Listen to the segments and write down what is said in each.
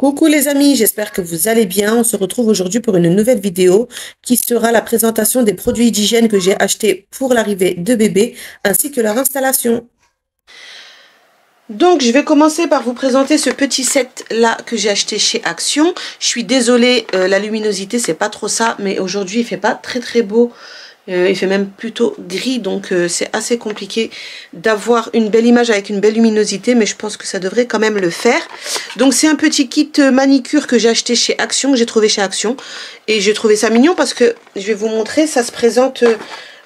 Coucou les amis, j'espère que vous allez bien. On se retrouve aujourd'hui pour une nouvelle vidéo qui sera la présentation des produits d'hygiène que j'ai achetés pour l'arrivée de bébé ainsi que leur installation. Donc je vais commencer par vous présenter ce petit set là que j'ai acheté chez Action. Je suis désolée, la luminosité c'est pas trop ça, mais aujourd'hui il fait pas très beau. Il fait même plutôt gris, donc c'est assez compliqué d'avoir une belle image avec une belle luminosité, mais je pense que ça devrait quand même le faire. Donc c'est un petit kit manicure que j'ai acheté chez Action, que j'ai trouvé chez Action, et j'ai trouvé ça mignon parce que je vais vous montrer, ça se présente,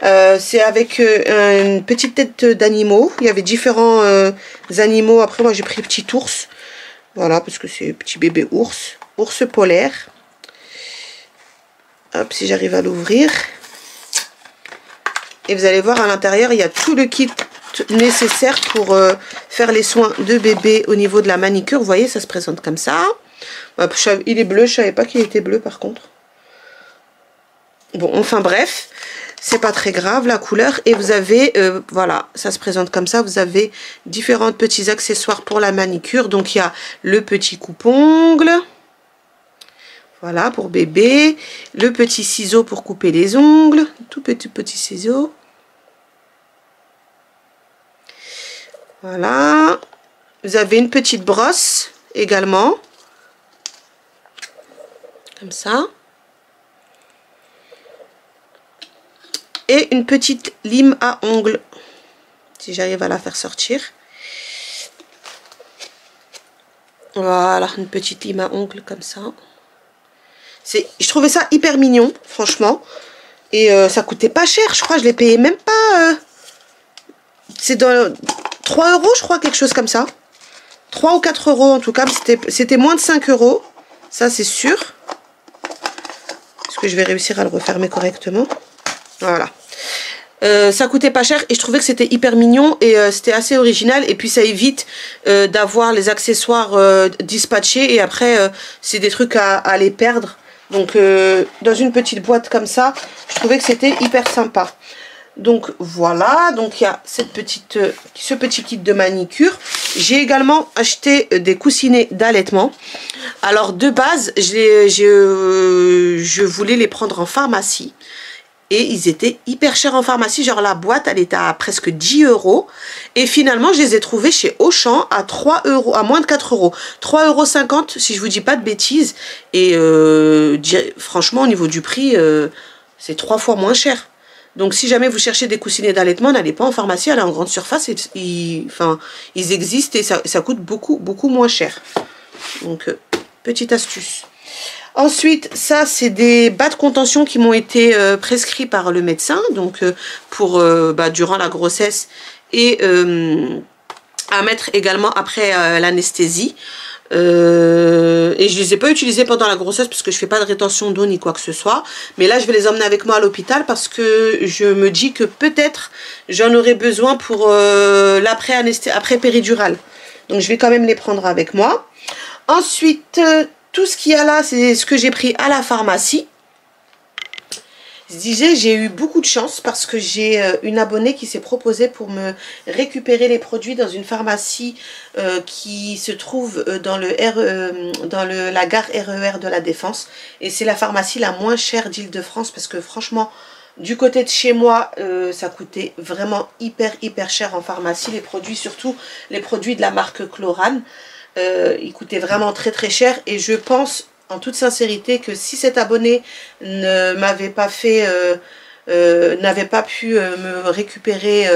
c'est avec une petite tête d'animaux. Il y avait différents animaux. Après moi j'ai pris petit ours, voilà, parce que c'est petit bébé ours polaire. Hop, si j'arrive à l'ouvrir. Et vous allez voir à l'intérieur, il y a tout le kit nécessaire pour faire les soins de bébé au niveau de la manicure. Vous voyez, ça se présente comme ça. Il est bleu, je savais pas qu'il était bleu par contre. Bon, enfin bref, c'est pas très grave la couleur. Et vous avez, voilà, ça se présente comme ça. Vous avez différents petits accessoires pour la manicure. Donc il y a le petit coupe-ongle. Voilà, pour bébé. Le petit ciseau pour couper les ongles. Tout petit ciseau. Voilà. Vous avez une petite brosse également. Comme ça. Et une petite lime à ongles. Si j'arrive à la faire sortir. Voilà, une petite lime à ongles comme ça. Je trouvais ça hyper mignon, franchement. Et ça coûtait pas cher, je crois. Je l'ai payé même pas... c'est dans 3 euros, je crois, quelque chose comme ça. 3 ou 4 euros en tout cas. C'était moins de 5 euros. Ça, c'est sûr. Est-ce que je vais réussir à le refermer correctement? Voilà. Ça coûtait pas cher et je trouvais que c'était hyper mignon et c'était assez original. Et puis ça évite d'avoir les accessoires dispatchés. Et après, c'est des trucs à les perdre. Donc dans une petite boîte comme ça, je trouvais que c'était hyper sympa. Donc voilà, donc il y a ce petit kit de manicure. J'ai également acheté des coussinets d'allaitement. Alors de base, je voulais les prendre en pharmacie. Et ils étaient hyper chers en pharmacie, genre la boîte elle était à presque 10 euros. Et finalement je les ai trouvés chez Auchan à 3 euros, à moins de 4 euros. 3,50 euros si je vous dis pas de bêtises. Et franchement au niveau du prix, c'est 3 fois moins cher. Donc si jamais vous cherchez des coussinets d'allaitement, n'allez pas en pharmacie, allez en grande surface. Ils existent et ça coûte beaucoup moins cher. Donc petite astuce. Ensuite, ça, c'est des bas de contention qui m'ont été prescrits par le médecin, donc pour durant la grossesse et à mettre également après l'anesthésie. Et je les ai pas utilisés pendant la grossesse parce que je fais pas de rétention d'eau ni quoi que ce soit. Mais là, je vais les emmener avec moi à l'hôpital parce que je me dis que peut-être j'en aurai besoin pour après péridurale. Donc, je vais quand même les prendre avec moi. Ensuite... tout ce qu'il y a là, c'est ce que j'ai pris à la pharmacie. Je disais, j'ai eu beaucoup de chance parce que j'ai une abonnée qui s'est proposée pour me récupérer les produits dans une pharmacie qui se trouve dans la gare RER de la Défense. Et c'est la pharmacie la moins chère d'Île-de-France parce que franchement, du côté de chez moi, ça coûtait vraiment hyper cher en pharmacie. Les produits, surtout les produits de la marque Chlorane. Il coûtait vraiment très cher et je pense en toute sincérité que si cet abonné ne m'avait pas fait n'avait pas pu me récupérer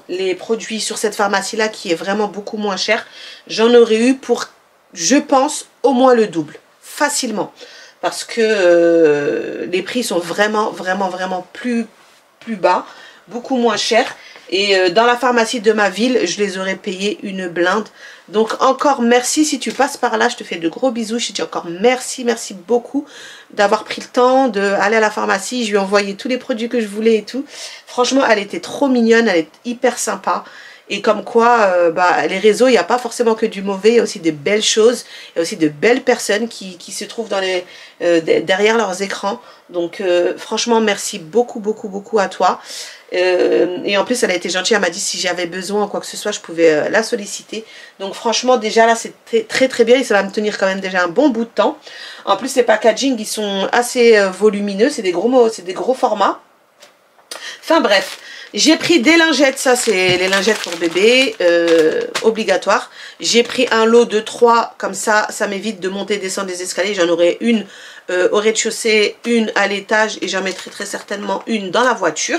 les produits sur cette pharmacie là qui est vraiment beaucoup moins cher, j'en aurais eu pour, je pense, au moins le double, facilement, parce que les prix sont vraiment plus bas, beaucoup moins chers. Et dans la pharmacie de ma ville, je les aurais payés une blinde. Donc encore merci si tu passes par là. Je te fais de gros bisous. Je te dis encore merci beaucoup d'avoir pris le temps d'aller à la pharmacie. Je lui ai envoyé tous les produits que je voulais et tout. Franchement, elle était trop mignonne. Elle est hyper sympa. Et comme quoi, les réseaux, il n'y a pas forcément que du mauvais, il y a aussi de belles choses, il y a aussi de belles personnes qui se trouvent dans derrière leurs écrans. Donc franchement, merci beaucoup, beaucoup, beaucoup à toi. Et en plus, elle a été gentille, elle m'a dit si j'avais besoin ou quoi que ce soit, je pouvais la solliciter. Donc franchement, déjà là, c'était très très bien et ça va me tenir quand même déjà un bon bout de temps. En plus, les packaging, ils sont assez volumineux, c'est des gros formats. Enfin bref. J'ai pris des lingettes, ça c'est les lingettes pour bébé, obligatoire. J'ai pris un lot de 3, comme ça m'évite de monter et descendre les escaliers. J'en aurai une au rez-de-chaussée, une à l'étage et j'en mettrai très certainement une dans la voiture.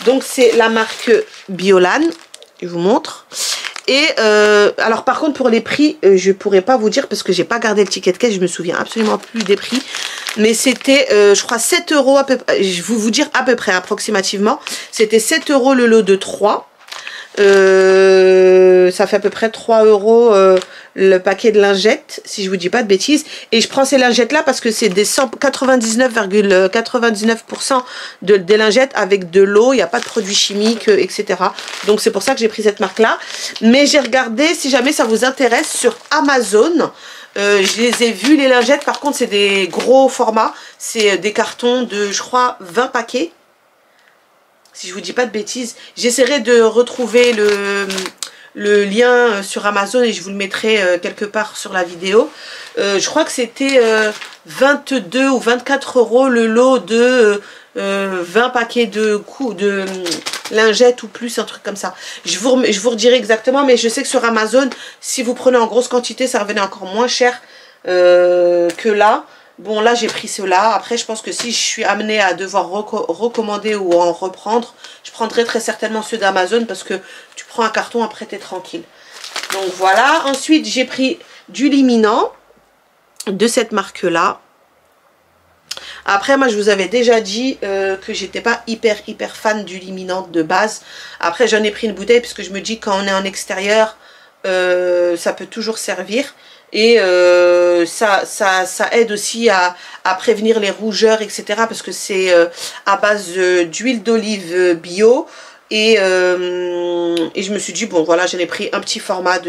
Donc c'est la marque Biolan, je vous montre. Et alors par contre pour les prix, je pourrais pas vous dire parce que j'ai pas gardé le ticket de caisse, je me souviens absolument plus des prix. Mais c'était, je crois, 7 € à peu près, je vais vous dire à peu près, approximativement. C'était 7 € le lot de 3. Ça fait à peu près 3 € le paquet de lingettes, si je vous dis pas de bêtises. Et je prends ces lingettes là parce que c'est des 99,99% des lingettes avec de l'eau, il n'y a pas de produits chimiques, etc. Donc c'est pour ça que j'ai pris cette marque là. Mais j'ai regardé, si jamais ça vous intéresse, sur Amazon. Je les ai vus les lingettes, par contre c'est des gros formats, c'est des cartons de je crois 20 paquets. Si je vous dis pas de bêtises, j'essaierai de retrouver le lien sur Amazon et je vous le mettrai quelque part sur la vidéo. Je crois que c'était 22 ou 24 € le lot de 20 paquets de lingettes ou plus, un truc comme ça. Je vous redirai exactement, mais je sais que sur Amazon, si vous prenez en grosse quantité, ça revenait encore moins cher que là. Bon, là, j'ai pris ceux-là. Après, je pense que si je suis amenée à devoir recommander ou en reprendre, je prendrai très certainement ceux d'Amazon parce que tu prends un carton, après, t'es tranquille. Donc, voilà. Ensuite, j'ai pris du Liminant de cette marque-là. Après, moi, je vous avais déjà dit que j'étais pas hyper fan du Liminant de base. Après, j'en ai pris une bouteille parce que je me dis quand on est en extérieur, ça peut toujours servir. Et ça aide aussi à prévenir les rougeurs, etc. Parce que c'est à base d'huile d'olive bio. Et je me suis dit, bon voilà, j'en ai pris un petit format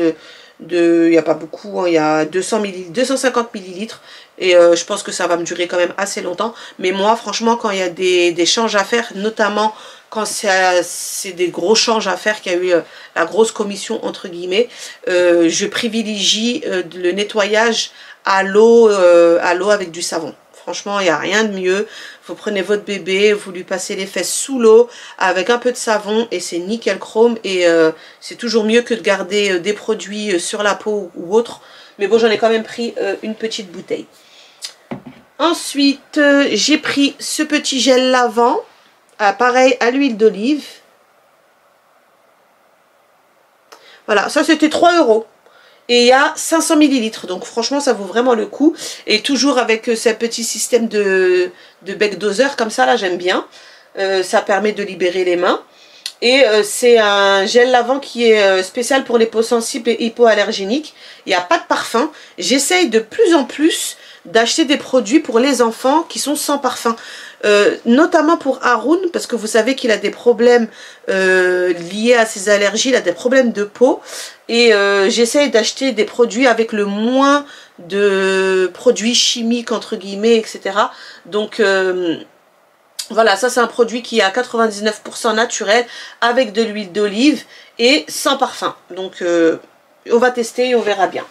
il n'y a pas beaucoup, hein, il y a 250 millilitres. Et je pense que ça va me durer quand même assez longtemps. Mais moi, franchement, quand il y a des changes à faire, notamment quand c'est des gros changes à faire, qu'il y a eu la grosse commission entre guillemets, je privilégie le nettoyage à l'eau avec du savon. Franchement, il n'y a rien de mieux. Vous prenez votre bébé, vous lui passez les fesses sous l'eau avec un peu de savon et c'est nickel chrome. Et c'est toujours mieux que de garder des produits sur la peau ou autre. Mais bon, j'en ai quand même pris une petite bouteille. Ensuite, j'ai pris ce petit gel lavant. Pareil à l'huile d'olive. Voilà, ça c'était 3 €. Et il y a 500 millilitres. Donc franchement, ça vaut vraiment le coup. Et toujours avec ce petit système de bec doseur comme ça, là j'aime bien. Ça permet de libérer les mains. Et c'est un gel lavant qui est spécial pour les peaux sensibles et hypoallergéniques. Il n'y a pas de parfum. J'essaye de plus en plus d'acheter des produits pour les enfants qui sont sans parfum. Notamment pour Haroun, parce que vous savez qu'il a des problèmes liés à ses allergies, il a des problèmes de peau. Et j'essaye d'acheter des produits avec le moins de produits chimiques, entre guillemets, etc. Donc voilà, ça c'est un produit qui est à 99% naturel, avec de l'huile d'olive et sans parfum. Donc on va tester et on verra bien.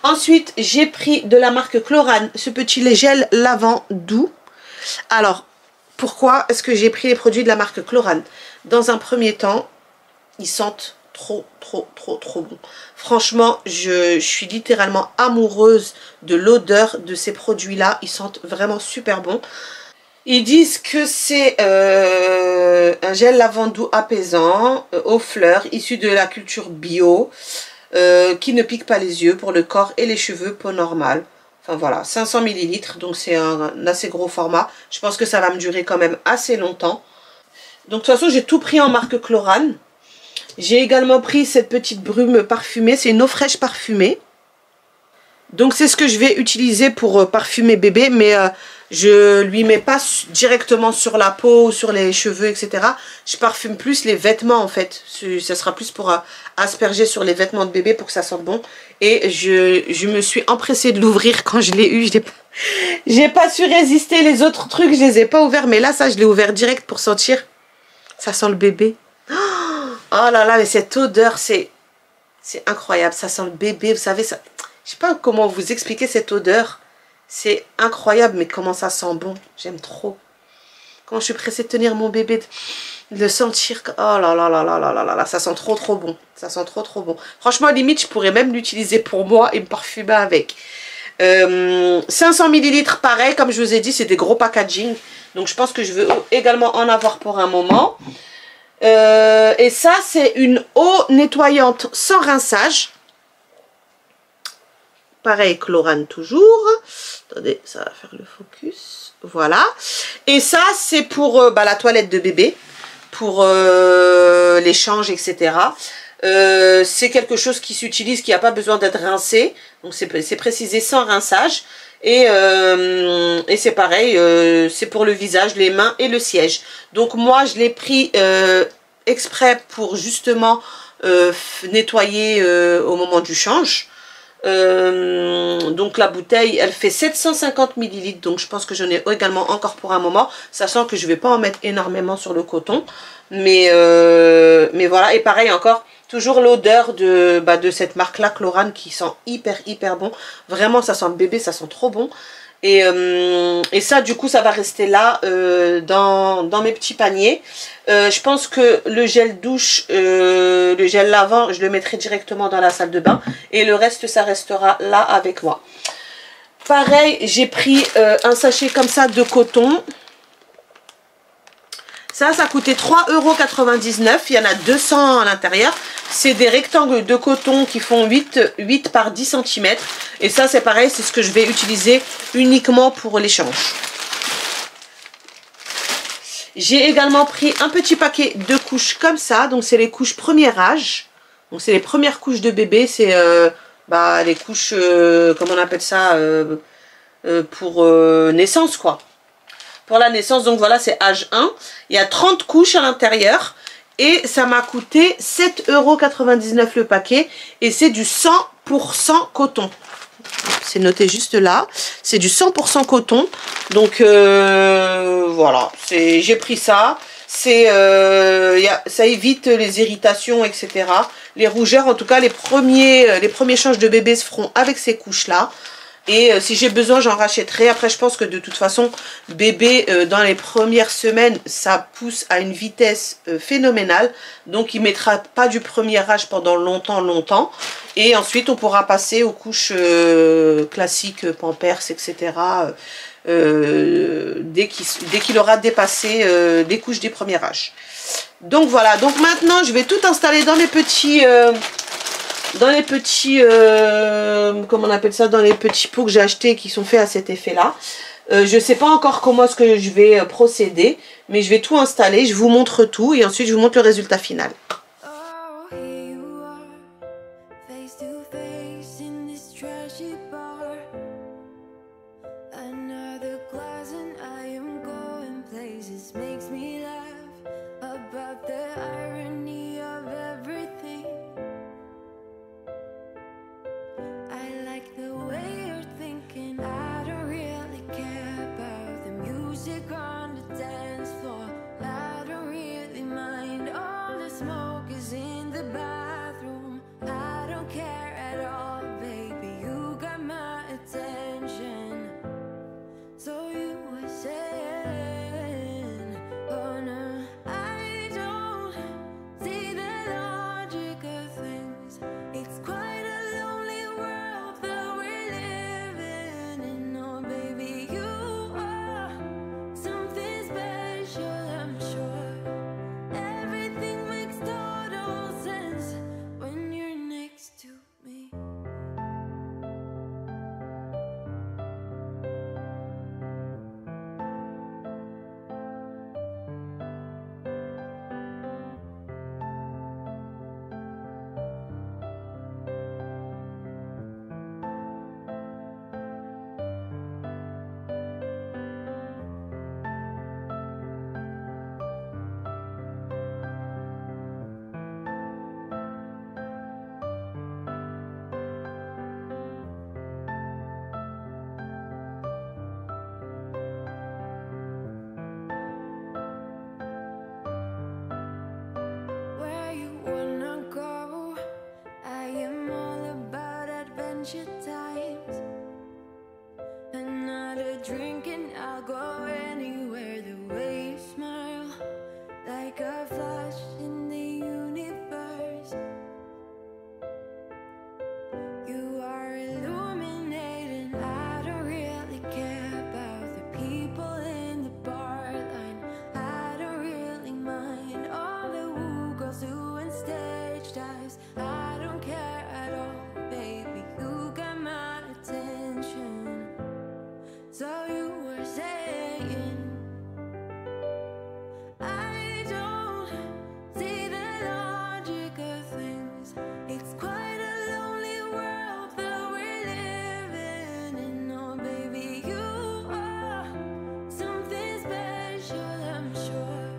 Ensuite, j'ai pris de la marque Chlorane, ce petit gel lavant doux. Alors, pourquoi est-ce que j'ai pris les produits de la marque Chlorane? Dans un premier temps, ils sentent trop bon. Franchement, je suis littéralement amoureuse de l'odeur de ces produits-là. Ils sentent vraiment super bon. Ils disent que c'est un gel lavant doux apaisant aux fleurs, issu de la culture bio, qui ne pique pas les yeux pour le corps et les cheveux, peau normale. Enfin voilà, 500 millilitres, donc c'est un assez gros format. Je pense que ça va me durer quand même assez longtemps. Donc de toute façon, j'ai tout pris en marque Chlorane. J'ai également pris cette petite brume parfumée, c'est une eau fraîche parfumée. Donc c'est ce que je vais utiliser pour parfumer bébé, mais Je lui mets pas directement sur la peau ou sur les cheveux, etc. Je parfume plus les vêtements en fait. Ça sera plus pour asperger sur les vêtements de bébé pour que ça sente bon. Et je me suis empressée de l'ouvrir quand je l'ai eu. J'ai pas su résister. Les autres trucs, je les ai pas ouverts. Mais là, ça, je l'ai ouvert direct pour sentir. Ça sent le bébé. Oh là là, mais cette odeur, c'est incroyable. Ça sent le bébé, vous savez. Ça, je sais pas comment vous expliquer cette odeur. C'est incroyable, mais comment ça sent bon. J'aime trop. Quand je suis pressée de tenir mon bébé, de le sentir. Oh là là là là là là là, ça sent trop trop bon. Ça sent trop trop bon. Franchement, à la limite, je pourrais même l'utiliser pour moi et me parfumer avec. 500 ml, pareil, comme je vous ai dit, c'est des gros packaging. Donc, je pense que je veux également en avoir pour un moment. Et ça, c'est une eau nettoyante sans rinçage. Pareil, Chlorane toujours. Attendez, ça va faire le focus. Voilà. Et ça, c'est pour la toilette de bébé. Pour l'échange, etc. C'est quelque chose qui s'utilise, qui n'a pas besoin d'être rincé. Donc, c'est précisé sans rinçage. Et c'est pareil, c'est pour le visage, les mains et le siège. Donc, moi, je l'ai pris exprès pour justement nettoyer au moment du change. Donc la bouteille elle fait 750 ml, donc je pense que j'en ai également encore pour un moment, sachant que je vais pas en mettre énormément sur le coton, mais voilà. Et pareil encore, toujours l'odeur de cette marque là, Chlorane, qui sent hyper bon, vraiment ça sent le bébé, ça sent trop bon. Et ça, du coup, ça va rester là dans mes petits paniers. Je pense que le gel douche, le gel lavant, je le mettrai directement dans la salle de bain. Et le reste, ça restera là avec moi. Pareil, j'ai pris un sachet comme ça de coton. Ça coûtait 3,99 €. Il y en a 200 à l'intérieur. C'est des rectangles de coton qui font 8 par 10 cm. Et ça, c'est pareil, c'est ce que je vais utiliser uniquement pour l'échange. J'ai également pris un petit paquet de couches comme ça. Donc, c'est les couches premier âge. Donc, c'est les premières couches de bébé. C'est les couches, comment on appelle ça, pour naissance, quoi. Pour la naissance, donc voilà, c'est âge 1. Il y a 30 couches à l'intérieur. Et ça m'a coûté 7,99 € le paquet. Et c'est du 100% coton. C'est noté juste là. C'est du 100% coton. Donc voilà, j'ai pris ça. Ça évite les irritations, etc. Les rougeurs, en tout cas, les premiers changes de bébé se feront avec ces couches-là. Et si j'ai besoin, j'en rachèterai. Après, je pense que de toute façon, bébé, dans les premières semaines, ça pousse à une vitesse phénoménale. Donc, il ne mettra pas du premier âge pendant longtemps. Et ensuite, on pourra passer aux couches classiques, Pampers, etc. Dès qu'il aura dépassé les couches des premiers âges. Donc, voilà. Donc, maintenant, je vais tout installer dans mes petits... comment on appelle ça, dans les petits pots que j'ai achetés qui sont faits à cet effet là. Je sais pas encore comment est-ce que je vais procéder, mais je vais tout installer, je vous montre tout et ensuite je vous montre le résultat final. On the dance floor, I don't really mind all the smoke. drink and I'll go anywhere. The way you smile, like a flash in the universe. You are illuminating. I don't really care about the people in the bar line. I don't really mind all the woo girls doing stage dives. I don't care at all, baby. You got my attention. So you were saying, I don't see the logic of things. It's quite a lonely world that we're living in. Oh, baby, you are something special, I'm sure.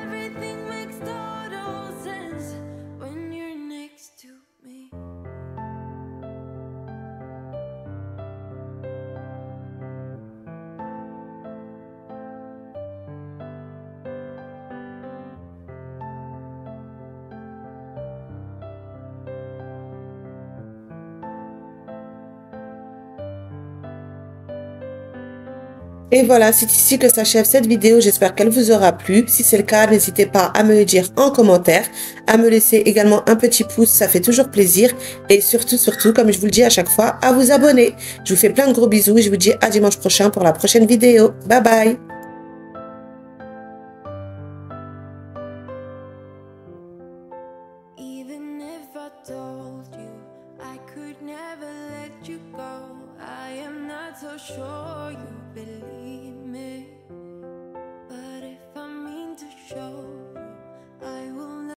Everything makes total sense when you're next to me. Et voilà, c'est ici que s'achève cette vidéo. J'espère qu'elle vous aura plu. Si c'est le cas, n'hésitez pas à me le dire en commentaire, à me laisser également un petit pouce, ça fait toujours plaisir. Et surtout, comme je vous le dis à chaque fois, à vous abonner. Je vous fais plein de gros bisous et je vous dis à dimanche prochain pour la prochaine vidéo. Bye bye! Even if I told you I could never let you go, I am not so sure you believe me. But if I mean to show